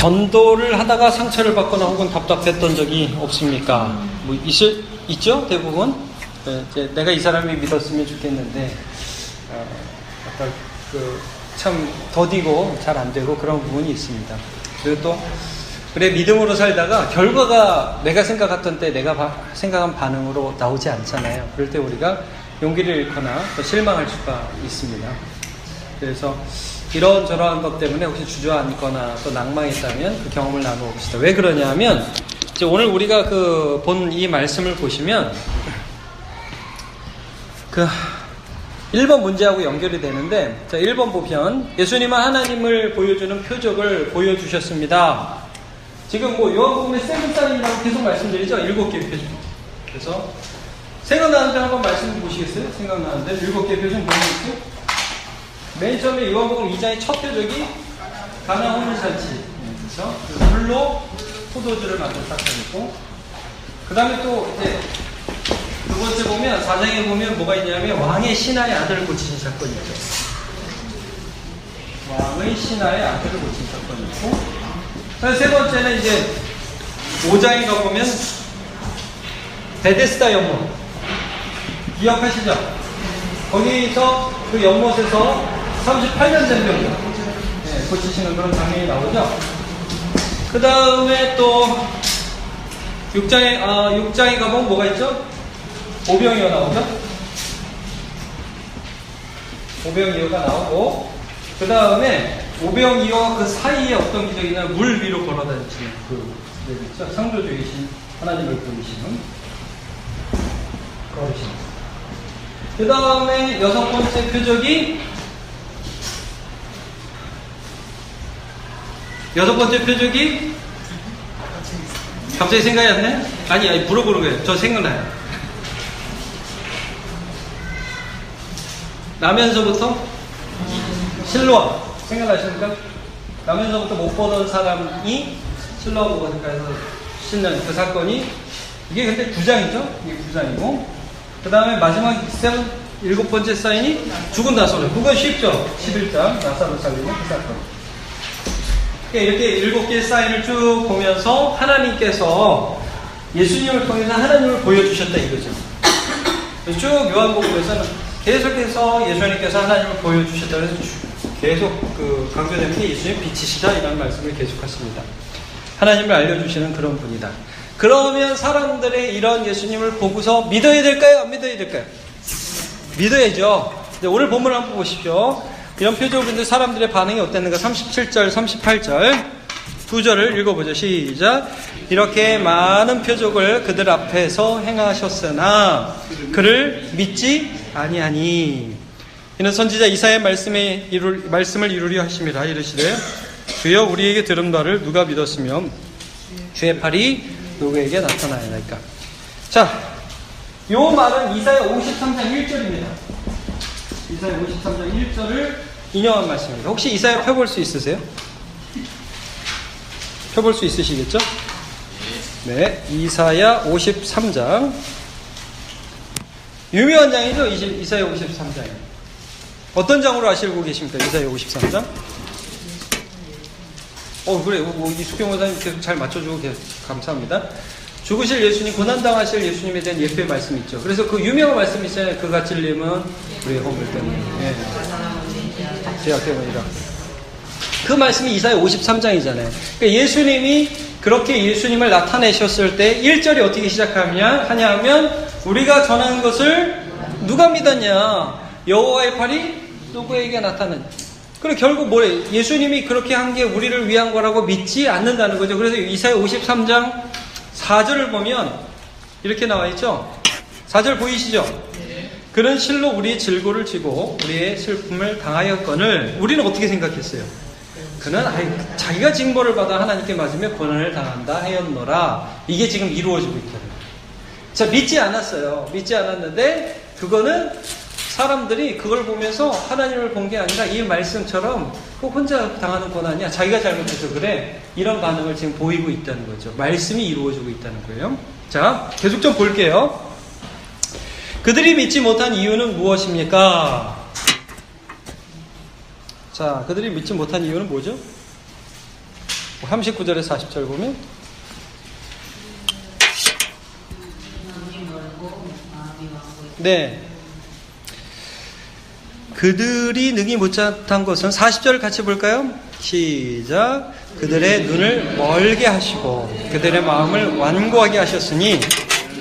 전도를 하다가 상처를 받거나 혹은 답답했던 적이 없습니까? 뭐 있죠? 대부분. 이제 내가 이 사람이 믿었으면 좋겠는데 약간 참 더디고 잘 안 되고 그런 부분이 있습니다. 그리고 또 그래 믿음으로 살다가 결과가 내가 생각했던 때 내가 생각한 반응으로 나오지 않잖아요. 그럴 때 우리가 용기를 잃거나 또 실망할 수가 있습니다. 그래서 이런저런 것 때문에 혹시 주저앉거나 또 낭망했다면 그 경험을 나누어 봅시다. 왜 그러냐면 이제 오늘 우리가 본 이 말씀을 보시면 1번 문제하고 연결이 되는데, 자, 1번 보면 예수님은 하나님을 보여주는 표적을 보여주셨습니다. 지금 요한복음의 세븐사인이라고 계속 말씀드리죠. 7개의 표적. 그래서 생각나는데 한번 말씀 보시겠어요? 생각나는데 7개의 표적 뭐였어요? 맨 처음에 요한복음 2장의 첫 표적이 가나 혼인잔치. 그렇죠? 물로 포도주를 만들어 닦아냈고, 그 다음에 또 이제 두 번째 보면 4장에 보면 뭐가 있냐면 왕의 신하의 아들을 고치신 사건이 있죠. 왕의 신하의 아들을 고친 사건이 있고, 세 번째는 이제 5장에 가보면 베데스다 연못 기억하시죠? 거기서 그 연못에서 38년 된 병 고치시는 그런 장면이 나오죠. 그 다음에 또 6장에 가보면 뭐가 있죠? 오병이어 나오죠? 오병이어가 나오고, 그 다음에 오병이어와 그 사이에 어떤 기적이냐, 물 위로 걸어다니시는 그 기적이 있죠? 창조주이신 하나님을 보이시는 걸으시는. 그 다음에 6번째 표적이, 6번째 표적이 갑자기 생각이 안 나요? 아니 물어보는 거예요. 저 생각나요. 나면서부터 실로암 생각나십니까? 나면서부터 못 보던 사람이 실로암 오거니까에서 씻는 그 사건이, 이게 근데 9장이죠? 이게 9장이고, 그 다음에 마지막 7번째 사인이 죽은 나사로. 그건 쉽죠? 11장 나사로 살리는 그 사건. 이렇게 7개의 사인을 쭉 보면서 하나님께서 예수님을 통해서 하나님을 보여주셨다 이거죠. 쭉 요한복음에서는 계속해서 예수님께서 하나님을 보여주셨다 그래서 계속 강조되는 게 예수님 빛이시다 이라는 말씀을 계속하십니다. 하나님을 알려주시는 그런 분이다. 그러면 사람들의 이런 예수님을 보고서 믿어야 될까요? 안 믿어야 될까요? 믿어야죠. 오늘 본문을 한번 보십시오. 이런 표적을 보는데 사람들의 반응이 어땠는가? 37절, 38절 두 절을 읽어보죠. 시작. 이렇게 많은 표적을 그들 앞에서 행하셨으나 그를 믿지 아니하니. 이는 선지자 이사야의 말씀을 이루려 하심이라. 이르시되 주여 우리에게 들은 바를 누가 믿었으며 주의 팔이 누구에게 나타나야나이까. 자, 요 말은 이사야 53장 1절입니다. 이사야 53장 1절을 인용한 말씀입니다. 혹시 이사야 펴볼 수 있으세요? 펴볼 수 있으시겠죠? 네, 이사야 53장. 유명한 장이죠? 이사야 53장이. 어떤 장으로 아시고 계십니까? 이사야 53장? 그래. 이수경 원사님 계속 잘 맞춰주고 감사합니다. 죽으실 예수님, 고난당하실 예수님에 대한 예표의 말씀이 있죠. 그래서 그 유명한 말씀이 있잖아요. 그가 찔림은 우리의 허물 때문에, 죄악 때문이라. 그 말씀이 이사야 53장이잖아요. 그러니까 예수님이 그렇게 예수님을 나타내셨을 때 1절이 어떻게 하냐면 우리가 전하는 것을 누가 믿었냐? 여호와의 팔이 누구에게 나타났냐? 그리고 결국 뭐래? 예수님이 그렇게 한 게 우리를 위한 거라고 믿지 않는다는 거죠. 그래서 이사야 53장 4절을 보면 이렇게 나와 있죠. 4절 보이시죠? 그는 실로 우리의 질고를 지고 우리의 슬픔을 당하였거늘 우리는 어떻게 생각했어요? 그는 자기가 징벌을 받아 하나님께 맞으며 고난을 당한다 하였노라. 이게 지금 이루어지고 있다는 거예요. 자, 믿지 않았어요. 믿지 않았는데 그거는 사람들이 그걸 보면서 하나님을 본 게 아니라 이 말씀처럼 꼭 혼자 당하는 고난이야. 자기가 잘못해서 그래. 이런 반응을 지금 보이고 있다는 거죠. 말씀이 이루어지고 있다는 거예요. 자, 계속 좀 볼게요. 그들이 믿지 못한 이유는 무엇입니까? 자, 그들이 믿지 못한 이유는 뭐죠? 39절에서 40절 보면 네. 그들이 능히 못한 것은 40절을 같이 볼까요? 시작. 그들의 눈을 멀게 하시고 그들의 마음을 완고하게 하셨으니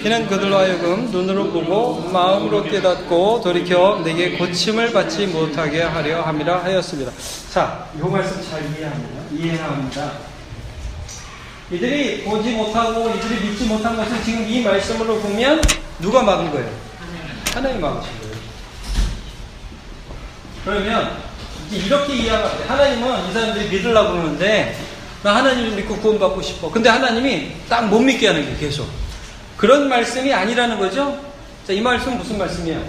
이는 그들로 하여금 눈으로 보고 마음으로 깨닫고 돌이켜 내게 고침을 받지 못하게 하려 함이라 하였습니다. 자, 이 말씀 잘 이해합니다. 이들이 보지 못하고 이들이 믿지 못한 것은 지금 이 말씀으로 보면 누가 막은 거예요? 하나님 막으신 거예요. 그러면 이렇게 이해하면 돼. 하나님은 이 사람들이 믿으려고 그러는데 나 하나님을 믿고 구원받고 싶어. 근데 하나님이 딱 못 믿게 하는 게 계속. 그런 말씀이 아니라는 거죠. 자, 이 말씀은 무슨 말씀이에요?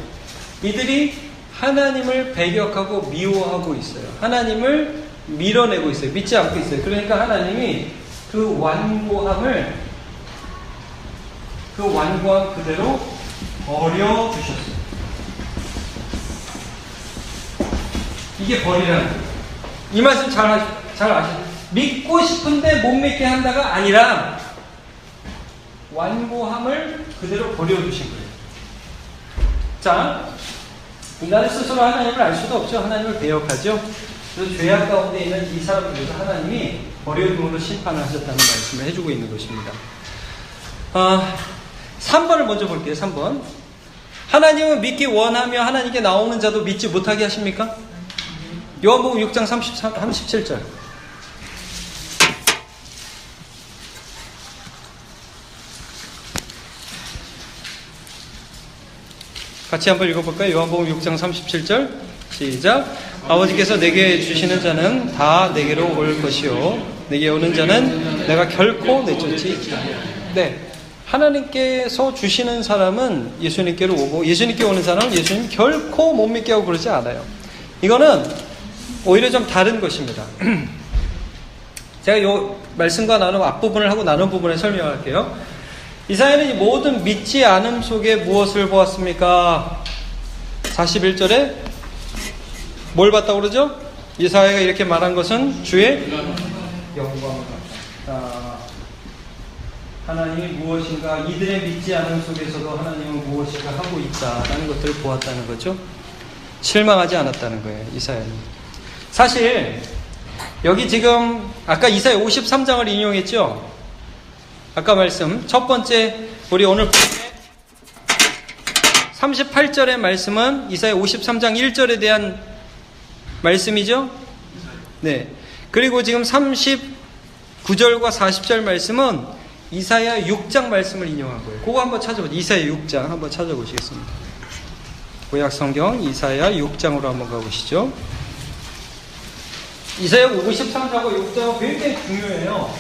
이들이 하나님을 배격하고 미워하고 있어요. 하나님을 밀어내고 있어요. 믿지 않고 있어요. 그러니까 하나님이 그 완고함 그대로 버려주셨어요. 이게 버리라는 거예요. 이 말씀 잘 아시죠? 믿고 싶은데 못 믿게 한다가 아니라 완고함을 그대로 버려주신 거예요. 자, 인간은 스스로 하나님을 알 수도 없죠. 하나님을 배역하죠. 그래서 죄악 가운데 있는 이 사람들도 하나님이 버려둠으로 심판을 하셨다는 말씀을 해주고 있는 것입니다. 3번을 먼저 볼게요. 3번. 하나님은 믿기 원하며 하나님께 나오는 자도 믿지 못하게 하십니까? 요한복음 6장 37절. 같이 한번 읽어볼까요? 요한복음 6장 37절 시작. 아버지께서 내게 주시는 자는 다 내게로 올 것이요 내게 오는 자는 내가 결코 내쫓지 않으리라. 네, 하나님께서 주시는 사람은 예수님께로 오고 예수님께 오는 사람은 예수님 결코 못 믿게 하고 그러지 않아요. 이거는 오히려 좀 다른 것입니다. 제가 이 말씀과 나눈 앞부분을 하고 나눈 부분에 설명할게요. 이사야는 이 모든 믿지 않음 속에 무엇을 보았습니까? 41절에 뭘 봤다고 그러죠? 이사야가 이렇게 말한 것은 주의 영광을 봤다. 하나님이 무엇인가, 이들의 믿지 않음 속에서도 하나님은 무엇인가 하고 있다라는 것들을 보았다는 거죠. 실망하지 않았다는 거예요, 이사야는. 사실 여기 지금 아까 이사야 53장을 인용했죠? 아까 말씀 첫 번째 우리 오늘 38절의 말씀은 이사야 53장 1절에 대한 말씀이죠. 네. 그리고 지금 39절과 40절 말씀은 이사야 6장 말씀을 인용한 거예요. 그거 한번 찾아보세요. 이사야 6장 한번 찾아보시겠습니다. 구약 성경 이사야 6장으로 한번 가보시죠. 이사야 53장과 6장은 굉장히 중요해요.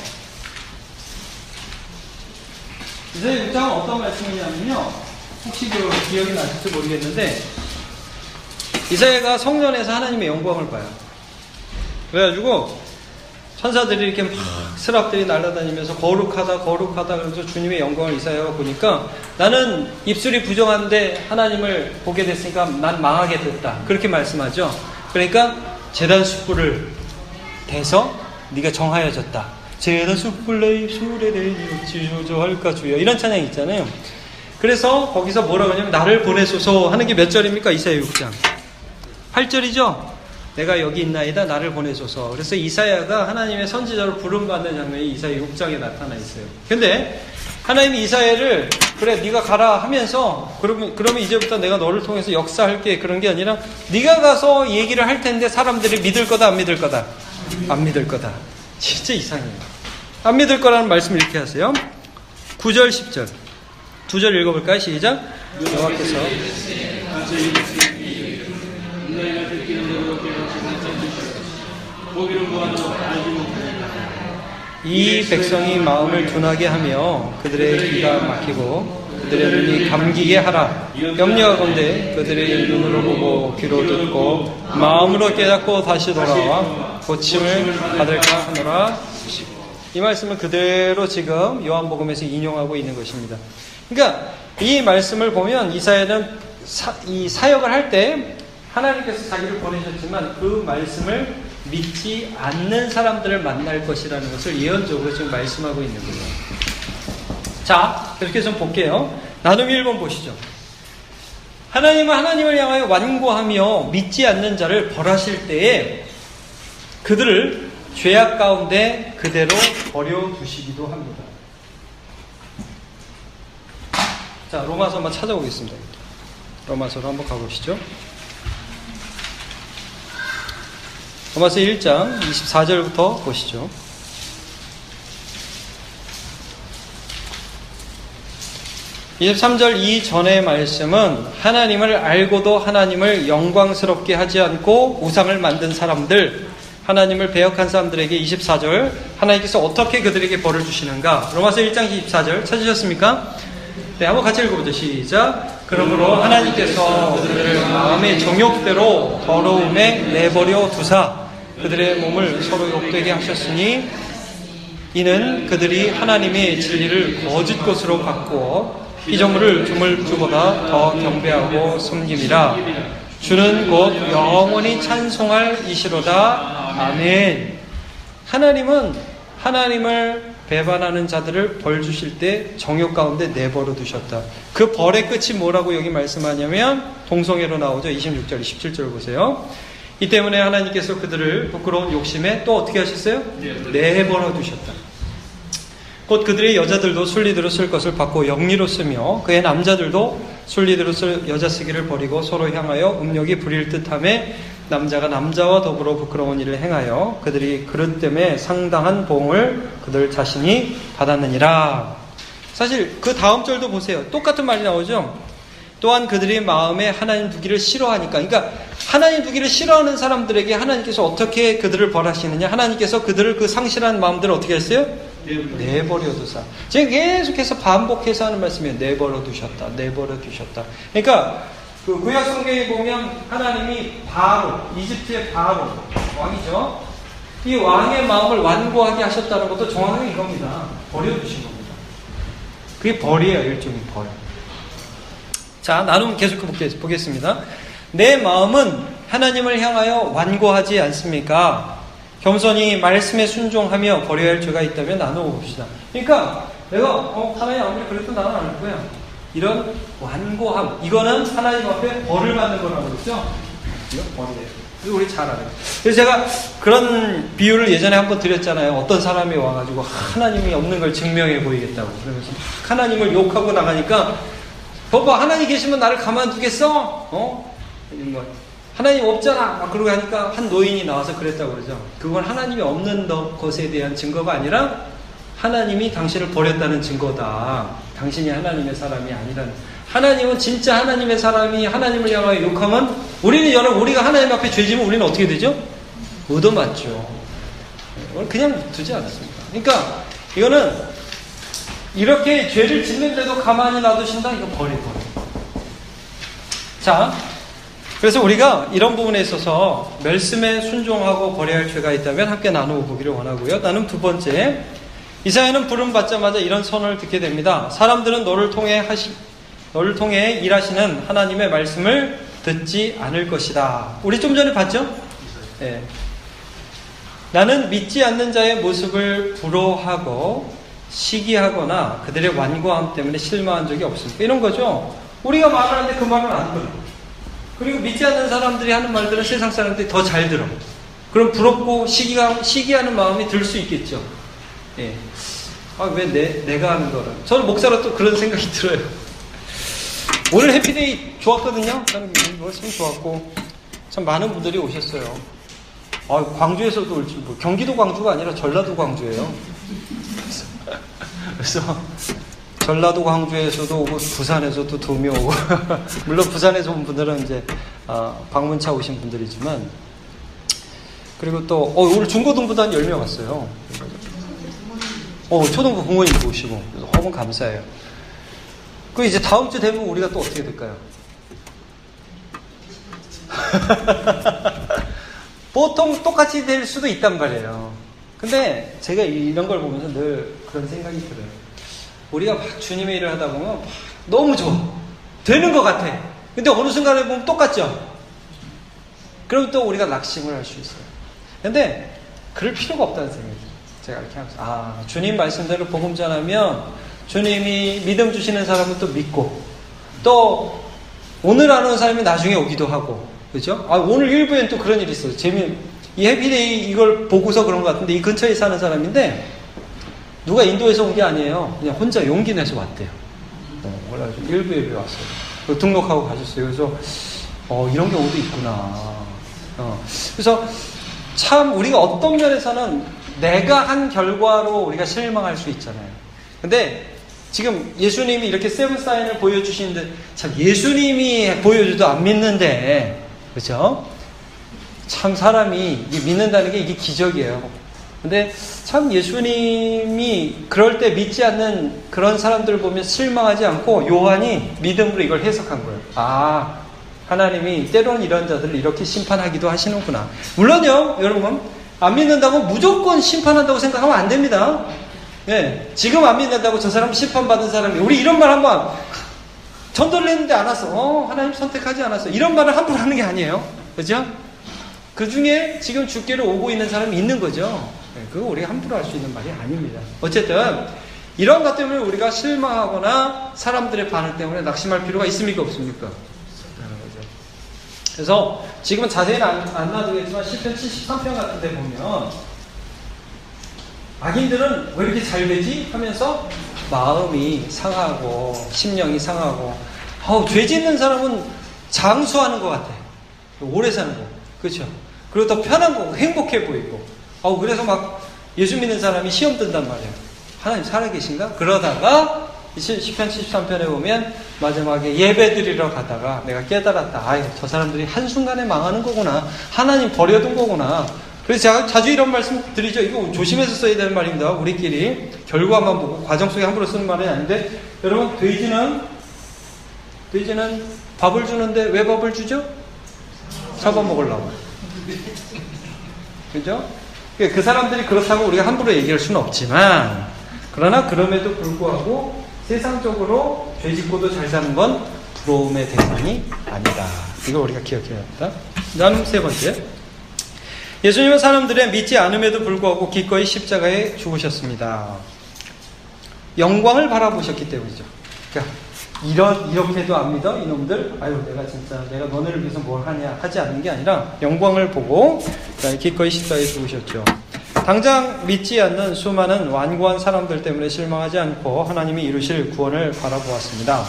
이사야 6장은 어떤 말씀이냐면요. 혹시 기억이 나실지 모르겠는데 이사야가 성전에서 하나님의 영광을 봐요. 그래가지고 천사들이 이렇게 막 스랍들이 날아다니면서 거룩하다 그러면서 주님의 영광을 이사야가 보니까 나는 입술이 부정한데 하나님을 보게 됐으니까 난 망하게 됐다. 그렇게 말씀하죠. 그러니까 제단 숯불을 대서 네가 정하여졌다. 제단 숯불 내 입술에 대니 어찌 할까 주여. 이런 찬양 있잖아요. 그래서 거기서 뭐라고 하냐면 나를 보내소서 하는 게 몇 절입니까? 이사야 6장 8절이죠. 내가 여기 있나이다 나를 보내소서. 그래서 이사야가 하나님의 선지자로 부름받는 장면이 이사야 6장에 나타나 있어요. 근데 하나님이 이사야를 그래 네가 가라 하면서 그러면 이제부터 내가 너를 통해서 역사할게 그런 게 아니라 네가 가서 얘기를 할 텐데 사람들이 믿을 거다 안 믿을 거다? 안 믿을 거다. 진짜 이상해요. 안 믿을 거라는 말씀을 이렇게 하세요. 9절 10절 두 절 읽어볼까요? 시작. 여호와께서 이 백성이 마음을 둔하게 하며 그들의 귀가 막히고 그들의 눈이 감기게 하라. 염려하건대 그들의 눈으로 보고 귀로 듣고 마음으로 깨닫고 다시 돌아와 고침을 받을까 하노라. 이 말씀은 그대로 지금 요한복음에서 인용하고 있는 것입니다. 그러니까 이 말씀을 보면 이사야는 이 사역을 할 때 하나님께서 자기를 보내셨지만 그 말씀을 믿지 않는 사람들을 만날 것이라는 것을 예언적으로 지금 말씀하고 있는 거예요. 자, 그렇게 좀 볼게요. 나누기 1번 보시죠. 하나님은 하나님을 향하여 완고하며 믿지 않는 자를 벌하실 때에 그들을 죄악 가운데 그대로 버려두시기도 합니다. 자, 로마서 한번 찾아보겠습니다. 로마서로 한번 가보시죠. 로마서 1장 24절부터 보시죠. 23절 이전의 말씀은 하나님을 알고도 하나님을 영광스럽게 하지 않고 우상을 만든 사람들, 하나님을 배역한 사람들에게 24절 하나님께서 어떻게 그들에게 벌을 주시는가. 로마서 1장 24절 찾으셨습니까? 네, 한번 같이 읽어보죠. 시작. 그러므로 하나님께서 그들을 마음의 정욕대로 더러움에 내버려 두사 그들의 몸을 서로 욕되게 하셨으니 이는 그들이 하나님의 진리를 거짓 것으로 바꾸어 피조물을 주물 주보다 더 경배하고 섬김이라. 주는 곧 영원히 찬송할 이시로다. 아멘. 하나님은 하나님을 배반하는 자들을 벌 주실 때 정욕 가운데 내버려 두셨다. 그 벌의 끝이 뭐라고 여기 말씀하냐면 동성애로 나오죠. 26절, 27절 보세요. 이 때문에 하나님께서 그들을 부끄러운 욕심에 또 어떻게 하셨어요? 내버려 두셨다. 곧 그들의 여자들도 순리대로 쓸 것을 받고 영리로 쓰며 그의 남자들도 순리대로 쓸 여자 쓰기를 버리고 서로 향하여 음욕이 부릴 듯하며 남자가 남자와 더불어 부끄러운 일을 행하여 그들이 그릇 때문에 상당한 보응을 그들 자신이 받았느니라. 사실 그 다음 절도 보세요. 똑같은 말이 나오죠. 또한 그들이 마음에 하나님 두기를 싫어하니까, 그러니까 하나님 두기를 싫어하는 사람들에게 하나님께서 어떻게 그들을 벌하시느냐. 하나님께서 그들을 그 상실한 마음들을 어떻게 했어요? 내버려 두사. 지금 계속해서 반복해서 하는 말씀이에요. 내버려 두셨다. 내버려 두셨다. 그러니까 그 구약 성경에 보면 하나님이 바로, 이집트의 바로 왕이죠. 이 왕의 마음을 완고하게 하셨다는 것도 정확하게 이겁니다. 버려두신 겁니다. 그게 벌이에요. 일종의 벌. 자, 나눔 계속 보겠습니다. 내 마음은 하나님을 향하여 완고하지 않습니까? 겸손히 말씀에 순종하며 버려야 할 죄가 있다면 나누어 봅시다. 그러니까 내가 하나님 아무리 그래도 나는 안 할 거야. 이런 완고함, 이거는 하나님 앞에 벌을 받는 거라고 그랬죠? 이건 벌이에요. 이거 우리 잘 알아요. 그래서 제가 그런 비유를 예전에 한번 드렸잖아요. 어떤 사람이 와가지고 하나님이 없는 걸 증명해 보이겠다고. 그러면서 막 하나님을 욕하고 나가니까 봐봐, 하나님 계시면 나를 가만두겠어? 뭐 하나님 없잖아. 막 그러고 하니까 한 노인이 나와서 그랬다고 그러죠. 그건 하나님이 없는 것에 대한 증거가 아니라 하나님이 당신을 버렸다는 증거다. 당신이 하나님의 사람이 아니라는. 하나님은 진짜 하나님의 사람이 하나님을 향하여 욕하면 우리가 하나님 앞에 죄지면 우리는 어떻게 되죠? 얻어맞죠. 그냥 두지 않았습니다. 그러니까 이거는 이렇게 죄를 짓는데도 가만히 놔두신다? 이거 버려. 자, 그래서 우리가 이런 부분에 있어서 말씀에 순종하고 버려야 할 죄가 있다면 함께 나누어 보기를 원하고요. 나는 두 번째, 이사야는 부름 받자마자 이런 선언을 듣게 됩니다. 사람들은 너를 통해 일하시는 하나님의 말씀을 듣지 않을 것이다. 우리 좀 전에 봤죠? 네. 나는 믿지 않는 자의 모습을 부러워하고 시기하거나 그들의 완고함 때문에 실망한 적이 없습니다. 이런 거죠. 우리가 말을 하는데 그 말은 안 들어. 그리고 믿지 않는 사람들이 하는 말들은 세상 사람들이 더 잘 들어. 그럼 부럽고 시기하는 마음이 들 수 있겠죠. 예. 왜 내가 하는 거를. 저는 목사로 또 그런 생각이 들어요. 오늘 해피데이 좋았거든요. 저는 참 좋았고 참 많은 분들이 오셨어요. 광주에서도 올지 뭐 경기도 광주가 아니라 전라도 광주예요. 그래서 전라도 광주에서도 오고 부산에서도 도미 오고 물론 부산에서 온 분들은 이제 방문차 오신 분들이지만 그리고 또 오늘 중고등부도 한 10명 왔어요. 초등부 부모님도 오시고 그래서 너무 감사해요. 그 이제 다음 주 되면 우리가 또 어떻게 될까요? 보통 똑같이 될 수도 있단 말이에요. 근데 제가 이런 걸 보면서 늘 그런 생각이 들어요. 우리가 막 주님의 일을 하다 보면 막 너무 좋아. 되는 것 같아. 근데 어느 순간에 보면 똑같죠? 그럼 또 우리가 낙심을 할 수 있어요. 근데 그럴 필요가 없다는 생각이에요. 제가 이렇게 하면서 주님 말씀대로 복음 전하면 주님이 믿음 주시는 사람은 또 믿고 또 오늘 안 오는 사람이 나중에 오기도 하고 그죠? 오늘 일부엔 또 그런 일이 있어요. 이 해피데이 이걸 보고서 그런 것 같은데 이 근처에 사는 사람인데 누가 인도에서 온 게 아니에요. 그냥 혼자 용기 내서 왔대요. 그래가지고 일부 예배 왔어요. 등록하고 가셨어요. 그래서 이런 경우도 있구나. 그래서 참 우리가 어떤 면에서는 내가 한 결과로 우리가 실망할 수 있잖아요. 근데 지금 예수님이 이렇게 세븐 사인을 보여주시는데 참 예수님이 보여줘도 안 믿는데 그렇죠? 참 사람이 믿는다는 게 이게 기적이에요. 근데 참 예수님이 그럴 때 믿지 않는 그런 사람들을 보면 실망하지 않고 요한이 믿음으로 이걸 해석한 거예요. 하나님이 때로는 이런 자들을 이렇게 심판하기도 하시는구나. 물론요, 여러분, 안 믿는다고 무조건 심판한다고 생각하면 안 됩니다. 예, 지금 안 믿는다고 저 사람 심판받은 사람이, 우리 이런 말 한번, 전도를 했는데 안 왔어. 하나님 선택하지 않았어. 이런 말을 함부로 하는 게 아니에요. 그죠? 그 중에 지금 주께로 오고 있는 사람이 있는 거죠. 예, 그거 우리가 함부로 할 수 있는 말이 아닙니다. 어쨌든, 이런 것 때문에 우리가 실망하거나 사람들의 반응 때문에 낙심할 필요가 있습니까? 없습니까? 그래서 지금은 자세히는 안 놔두겠지만 10편 73편 같은 데 보면 악인들은 왜 이렇게 잘 되지? 하면서 마음이 상하고 심령이 상하고 죄 짓는 사람은 장수하는 것 같아. 오래 사는 거. 그렇죠? 그리고 더 편한 거고 행복해 보이고 그래서 막 예수 믿는 사람이 시험 든단 말이에요. 하나님 살아계신가? 그러다가 10편 73편에 보면 마지막에 예배 드리러 가다가 내가 깨달았다. 저 사람들이 한순간에 망하는 거구나. 하나님 버려둔 거구나. 그래서 제가 자주 이런 말씀 드리죠. 이거 조심해서 써야 되는 말입니다. 우리끼리 결과만 보고 과정 속에 함부로 쓰는 말이 아닌데 여러분 돼지는 밥을 주는데 왜 밥을 주죠? 잡아먹으려고. 그죠? 그 사람들이 그렇다고 우리가 함부로 얘기할 수는 없지만 그러나 그럼에도 불구하고 세상적으로 죄짓고도 잘 사는 건 부러움의 대상이 아니다. 이걸 우리가 기억해야 합니다. 다음 세 번째. 예수님은 사람들의 믿지 않음에도 불구하고 기꺼이 십자가에 죽으셨습니다. 영광을 바라보셨기 때문이죠. 그러니까 이렇게도 안 믿어? 이놈들? 내가 너네를 위해서 뭘 하냐? 하지 않는 게 아니라 영광을 보고 기꺼이 십자가에 죽으셨죠. 당장 믿지 않는 수많은 완고한 사람들 때문에 실망하지 않고 하나님이 이루실 구원을 바라보았습니다.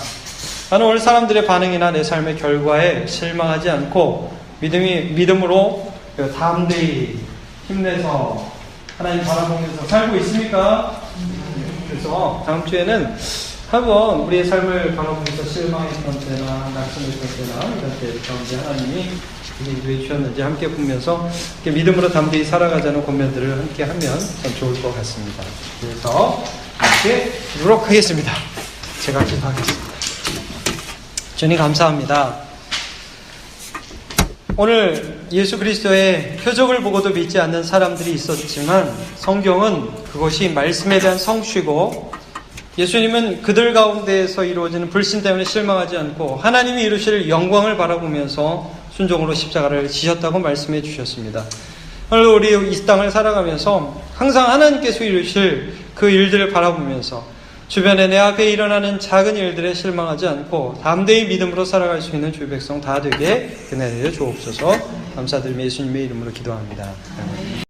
나는 오늘 사람들의 반응이나 내 삶의 결과에 실망하지 않고 믿음으로 담대히 힘내서 하나님 바라보면서 살고 있습니까? 그래서 다음 주에는 한번 우리의 삶을 바라보면서 실망했던 때나 낙심했던 때나 이런 때 가운데 하나님이 왜 주셨는지 함께 보면서 믿음으로 담대히 살아가자는 권면들을 함께 하면 참 좋을 것 같습니다. 그래서 함께 기도록 하겠습니다. 제가 기도하겠습니다. 주님 감사합니다. 오늘 예수 그리스도의 표적을 보고도 믿지 않는 사람들이 있었지만 성경은 그것이 말씀에 대한 성취고 예수님은 그들 가운데에서 이루어지는 불신 때문에 실망하지 않고 하나님이 이루실 영광을 바라보면서 순종으로 십자가를 지셨다고 말씀해 주셨습니다. 오늘 우리 이 땅을 살아가면서 항상 하나님께서 이루실 그 일들을 바라보면서 주변에 내 앞에 일어나는 작은 일들에 실망하지 않고 담대히 믿음으로 살아갈 수 있는 주의 백성 다 되게 은혜 내려 주옵소서. 감사드리며 예수님의 이름으로 기도합니다. 아멘.